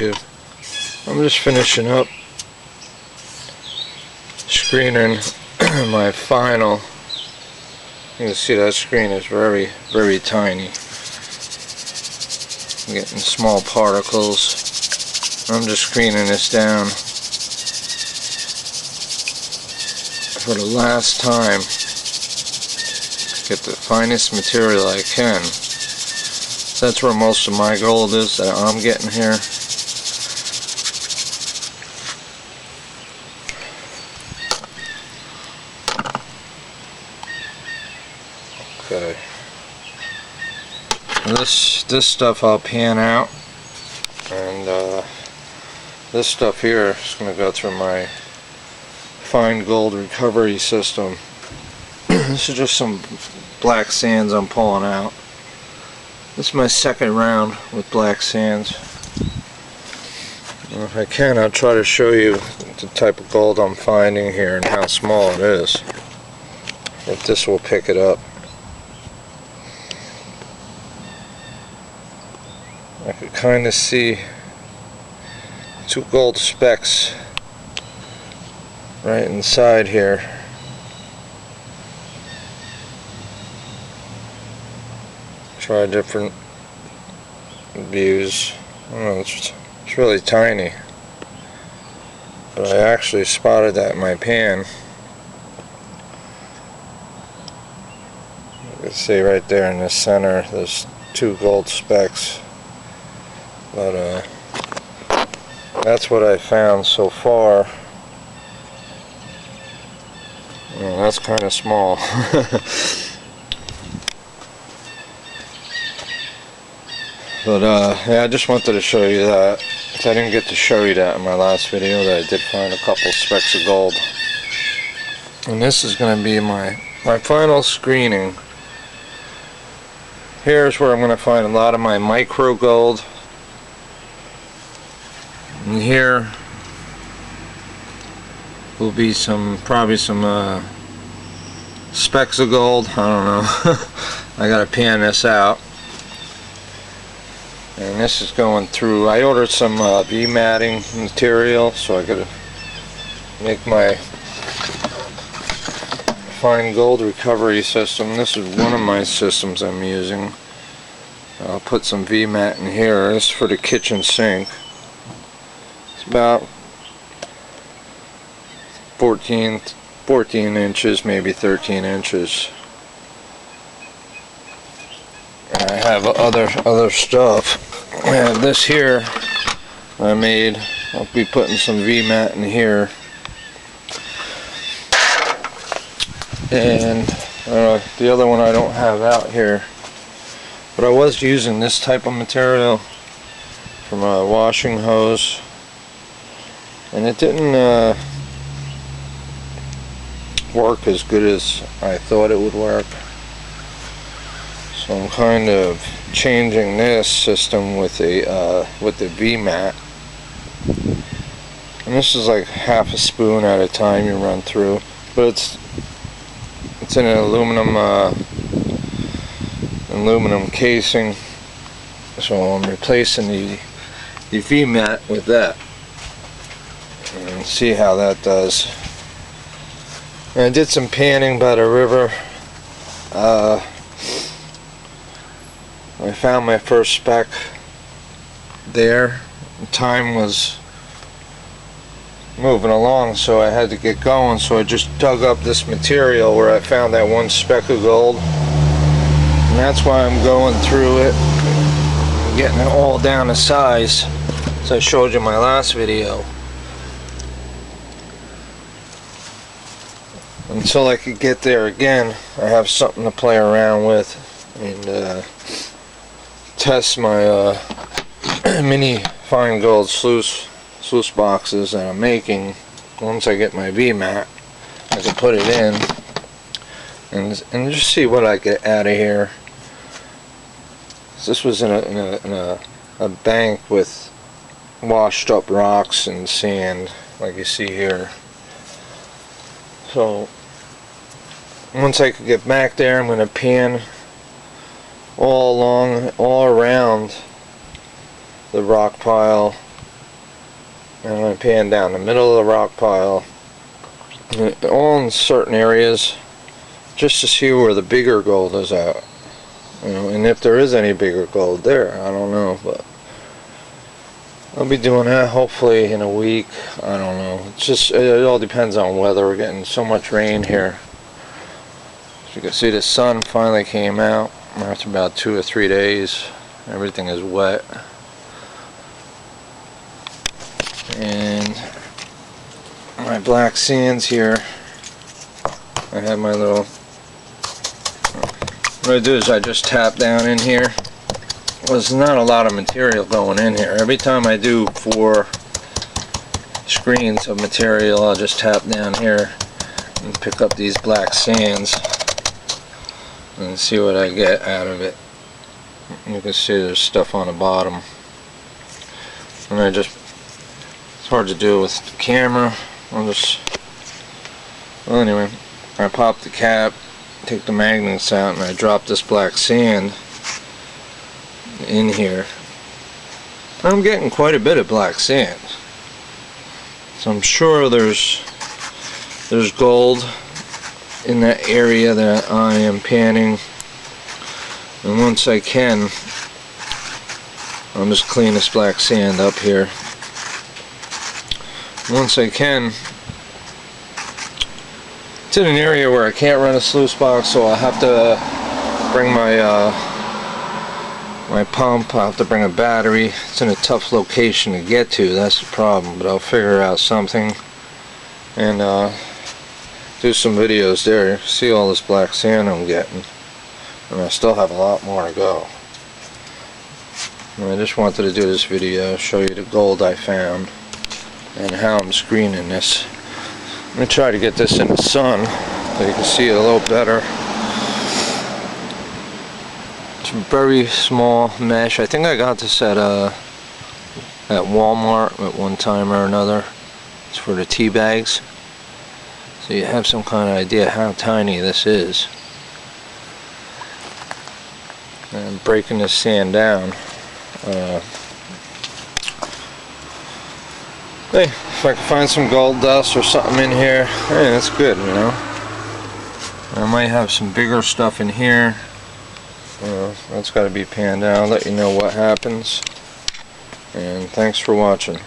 I'm just finishing up screening my final. You can see that screen is very, very tiny. I'm getting small particles. I'm just screening this down for the last time. Get the finest material I can. So that's where most of my gold is that I'm getting here. Okay. This stuff I'll pan out, and this stuff here is going to go through my fine gold recovery system. This is just some black sands I'm pulling out. This is my second round with black sands. If I can, I'll try to show you the type of gold I'm finding here and how small it is. If this will pick it up. I could kind of see two gold specks right inside here. Try different views. I don't know, it's really tiny, but I actually spotted that in my pan. You can see right there in the center there's two gold specks. But that's what I found so far. Well, that's kind of small. But yeah, I just wanted to show you that. I didn't get to show you that in my last video, that I did find a couple specks of gold. And this is going to be my final screening. Here's where I'm going to find a lot of my micro gold. And here will be probably some specks of gold. I don't know. I gotta pan this out. And this is going through. I ordered some V-matting material so I could make my fine gold recovery system. This is one of my systems I'm using. I'll put some V-mat in here. This is for the kitchen sink. It's about 14 inches, maybe 13 inches. And I have other stuff. I have this here I made. I'll be putting some V-mat in here. And the other one I don't have out here. But I was using this type of material from a washing hose. And it didn't work as good as I thought it would work. So I'm kind of changing this system with the V-mat. And this is like half a spoon at a time you run through, but it's in an aluminum casing. So I'm replacing the V-mat with that. And see how that does. And I did some panning by the river. I found my first speck there. Time was moving along, so I had to get going. So I just dug up this material where I found that one speck of gold. And that's why I'm going through it, getting it all down to size, as I showed you in my last video. Until I could get there again, I have something to play around with and test my mini fine gold sluice boxes that I'm making. Once I get my V-mat, I can put it in and just see what I get out of here. This was in a bank with washed up rocks and sand, like you see here. So once I could get back there, I'm going to pan all around the rock pile pan down the middle of the rock pile, all in certain areas, just to see where the bigger gold is at. You know, and if there is any bigger gold there, I don't know, but I'll be doing that hopefully in a week. I don't know. It's just, it all depends on weather. We're getting so much rain here. As you can see, the sun finally came out after about 2 or 3 days. Everything is wet. And my black sands here, I have my little, what I do is I just tap down in here. There's not a lot of material going in here. Every time I do 4 screens of material, I'll just tap down here and pick up these black sands and see what I get out of it. You can see there's stuff on the bottom, and it's hard to do with the camera. Well, anyway, I pop the cap, take the magnets out, and I drop this black sand in here. I'm getting quite a bit of black sand, so I'm sure there's gold in that area that I am panning. And once I can, I'll just clean this black sand up here. Once I can, it's in an area where I can't run a sluice box, so I'll have to bring my pump. I'll have to bring a battery. It's in a tough location to get to, that's the problem, but I'll figure out something and do some videos there. See all this black sand I'm getting, and I still have a lot more to go. And I just wanted to do this video, show you the gold I found and how I'm screening this. I'm going to try to get this in the sun so you can see it a little better. It's a very small mesh. I think I got this at Walmart at one time or another. It's for the tea bags, so you have some kind of idea how tiny this is. And I'm breaking this sand down. Hey, if I can find some gold dust or something in here, hey, that's good, you know. I might have some bigger stuff in here. That's got to be panned out. I'll let you know what happens. And thanks for watching.